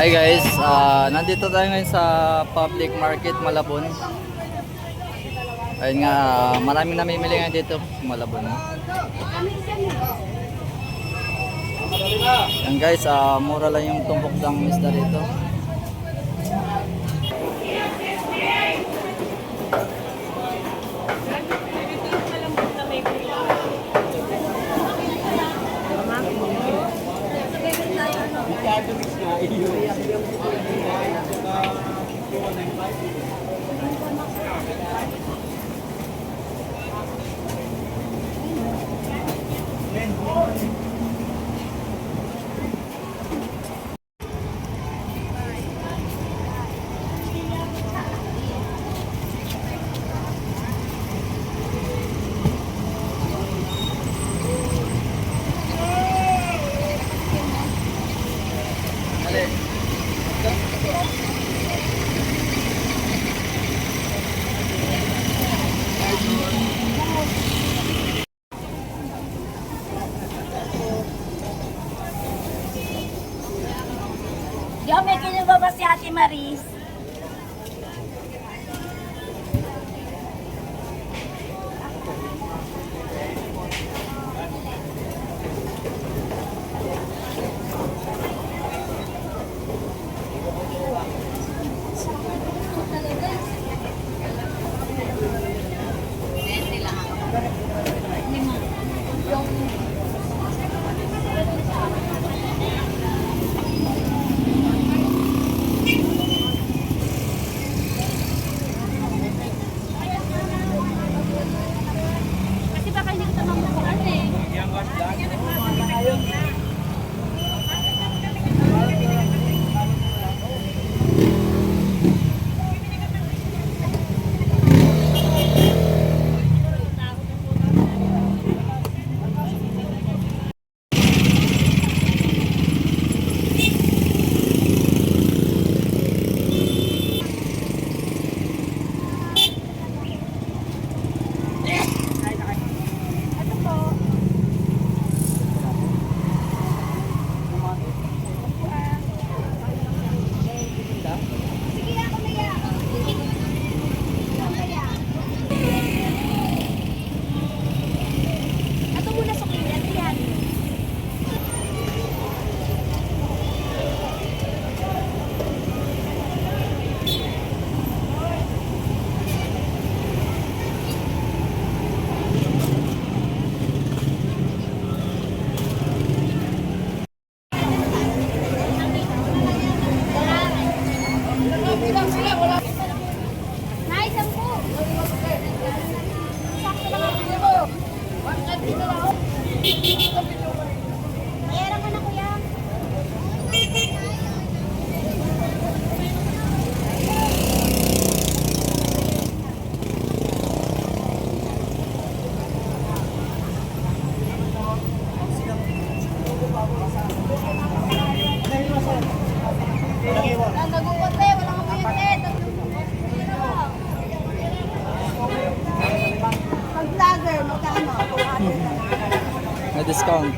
Hi guys, nandito tayo ngayon sa public market Malabon. Ayun nga, maraming namimili ngayon dito sa Malabon. Yan guys, mura lang yung tumpok ng isda dito. Yo, may kinuha ba si Ate Maris? Kasi baka hindi kita mamukuan eh. Ito muna sa kanya, yan. Nice, ang po. Sakto lang ang ano. Mayroon ka na, kuya. Ang nagugot eh, walang kapuyot eh. Pag vlogger, magkano? May discount.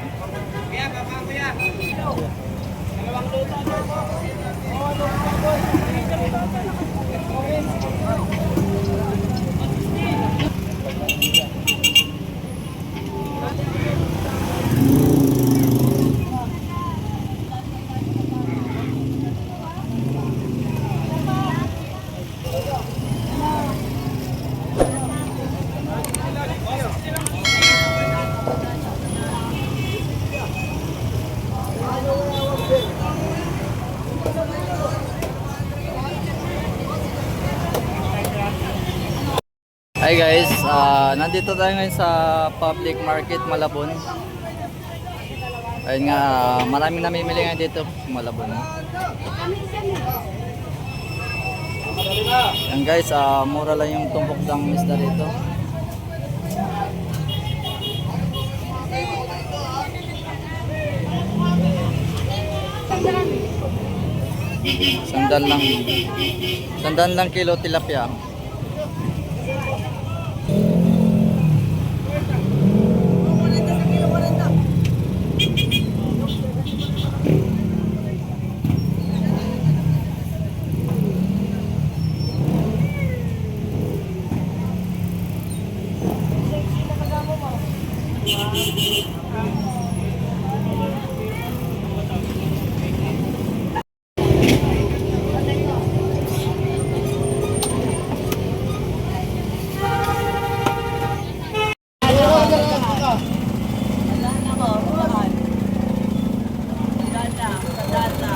Hi guys, nandito tayo ngayon sa public market Malabon. Ayun nga, maraming namimili ngayon dito sa Malabon. Yan guys, mura lang yung tumpok ng isda dito. Sandal lang kilo tilapia. Wala na ko, mahal. Ganda, ganda.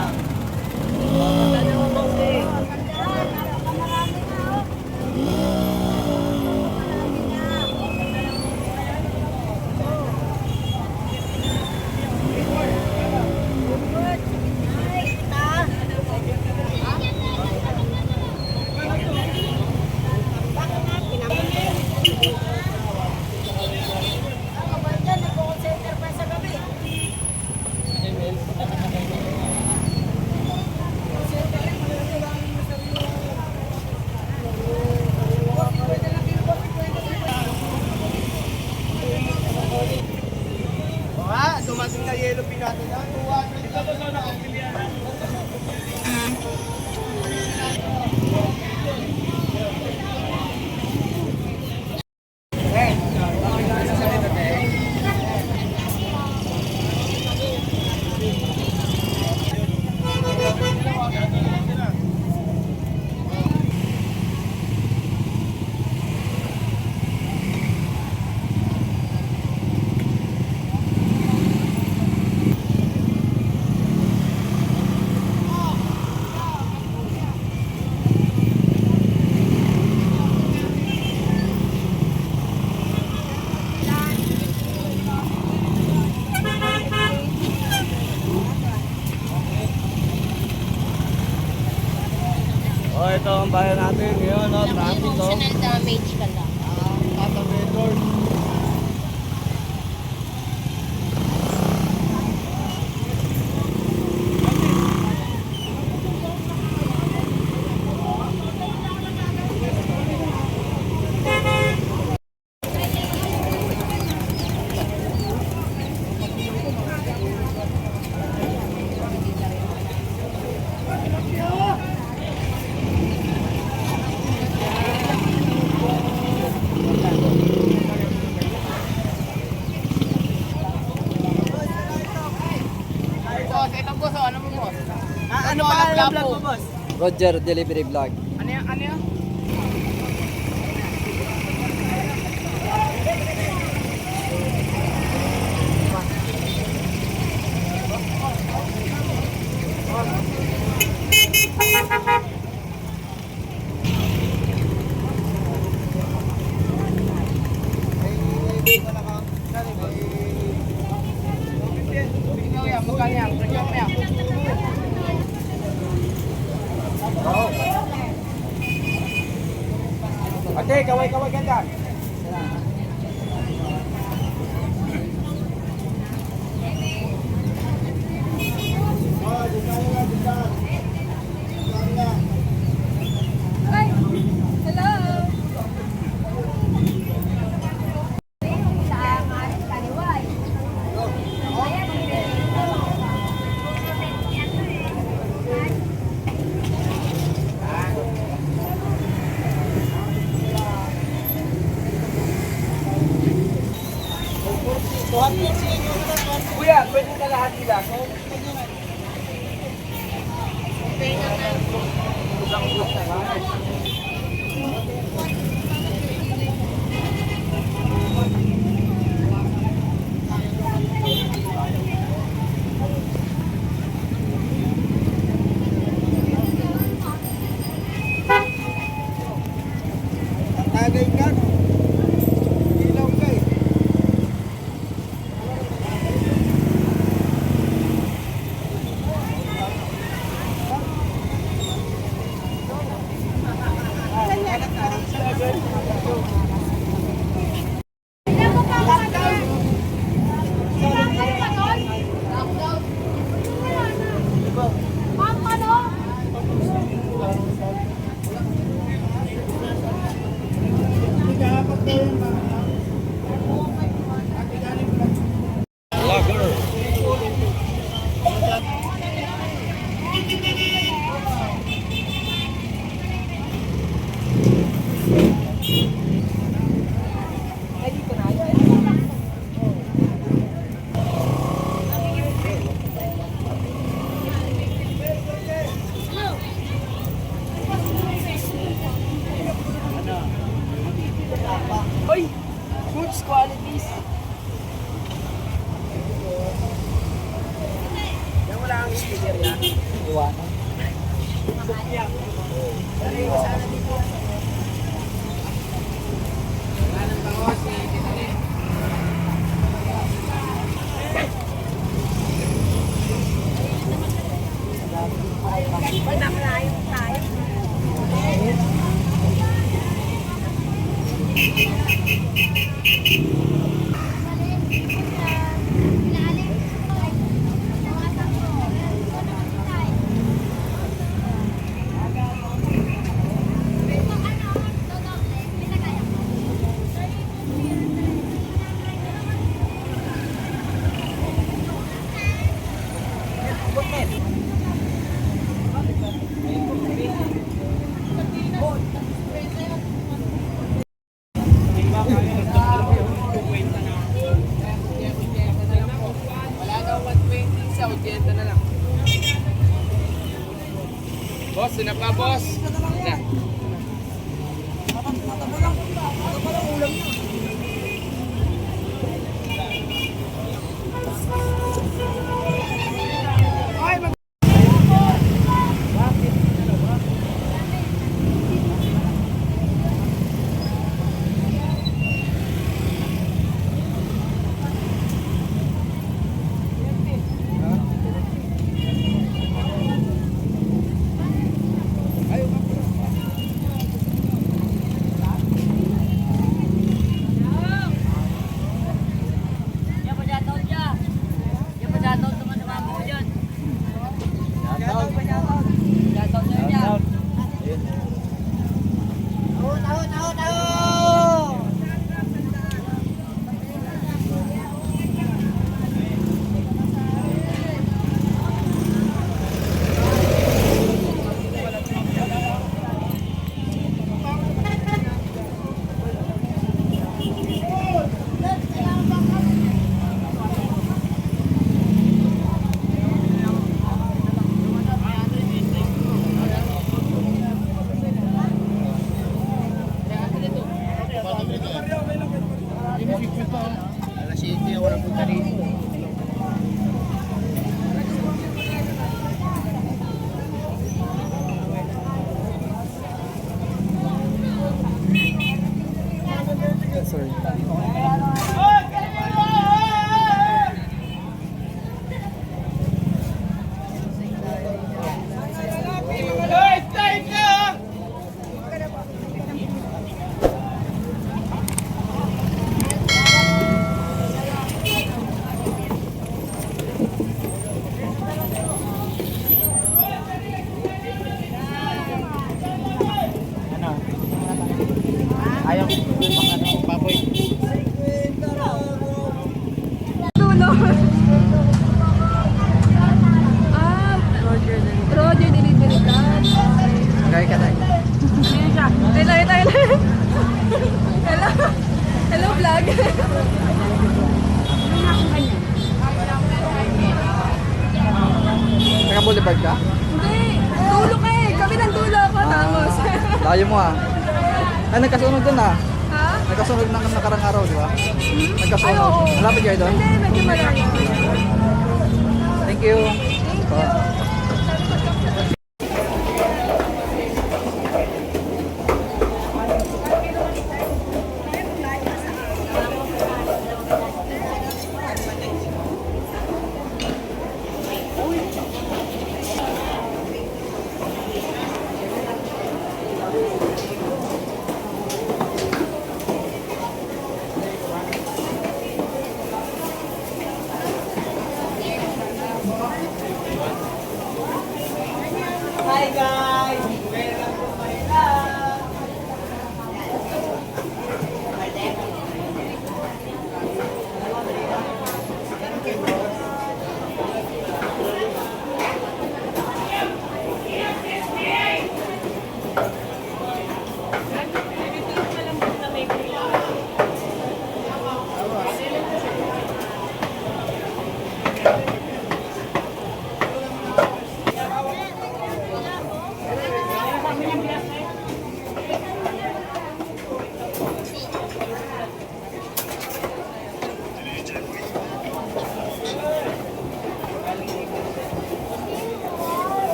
Ganda mo bang eh. Dumating na yellow pinato na. Oh, ito ang bayan natin ngayon, no? Traffic, no? Emotional damage ka lang. Boss, ito boss, ano mo boss? Ano pa ang vlog mo boss? Roger Delivery Vlog. Ano yan? Ano yan? Ate, kaway-kaway ka dyan. Kuya, pwede ka lahat nila. Tagay ka, no? Ilaw ka eh. Iwanan. Wala daw 120 sa 80 na lang. Boss, sino pa boss? Na. Yan po dyan, tol dyan. Yan po dyan, tol, tumatama po dyan. Dyan, tol, dyan, dyan. Alas 7, wala punta rito. Sorry. Ano? Ayaw mga baboy. Roger Delivery Club. Gaya ka tayo. Tayo. Hello. Hello vlog. Taga Boulevard ka? Hindi. Dulo ka eh. Kabilang dulo ako. Tamos. Layo mo ah. Ay, nagkasunod dun ah. Ha? Nagkasunod na ng nakarang araw, di ba? Nagkasunod. Ay, oo. Malapit kayo doon? Hindi, medyo malayo. Thank you.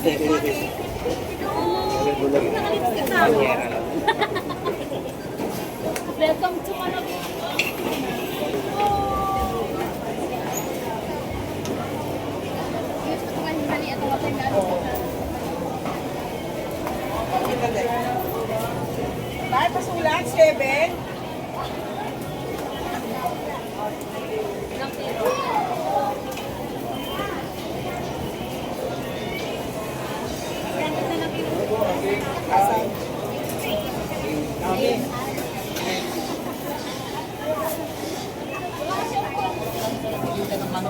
Welcome to Malabon. Bakit pasulat, 7?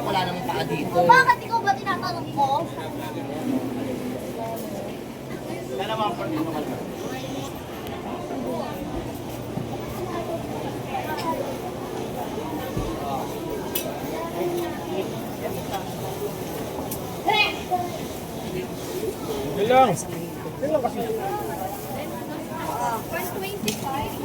Wala namang paa dito. O bakit ikaw ba tinatanong ko? Dalawang part dito ka. Bilang. Bilang kasi. 125.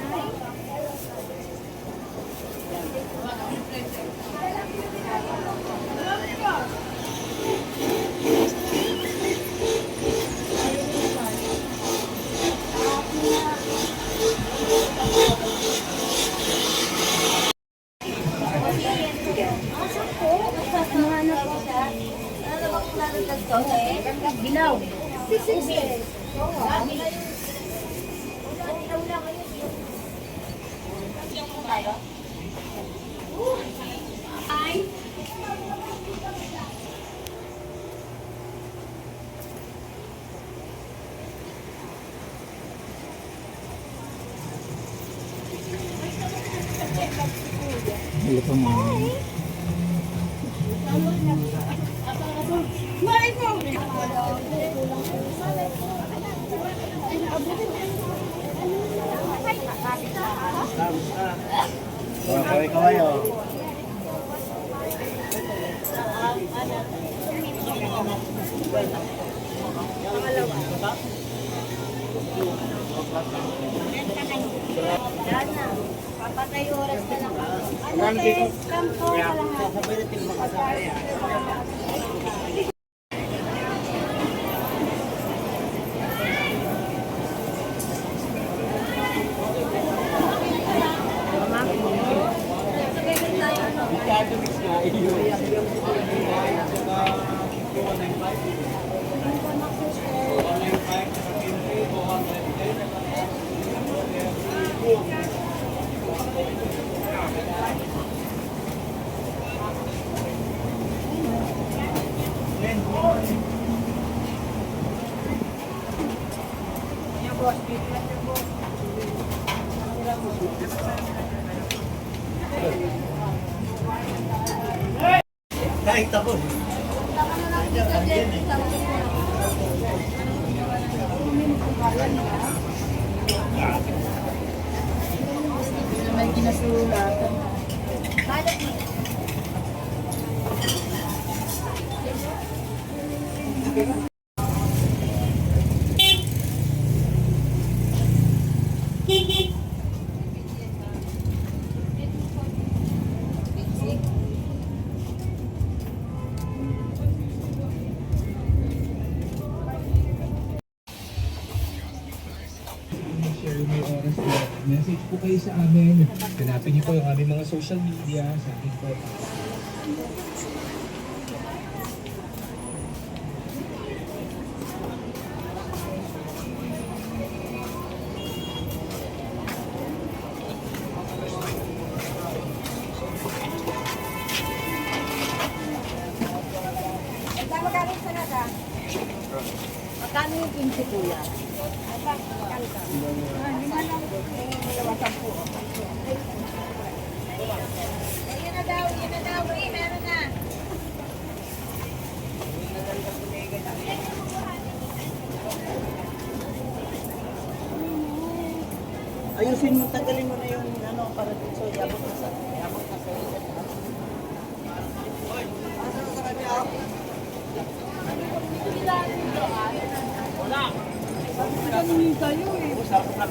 Ginaw. Ay. Wala pa mo. Kaway-kaway oh. Papatay oras na lang. Ano te? Kampo ka lang. Kahit ako. May kinasulatan. Share may oras po. Message po kayo sa amin. Hanapin niyo po yung aming mga social media sa akin po. Magkano yung 15 kuya? Yun na daw, meron na. Ayusin mo, tagalin mo na yung ano, para dito. Yabot na sa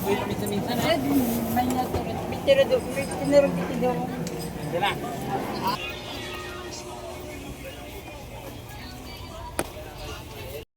Minsan-minsan eh. May tinuro dito. Hindi na.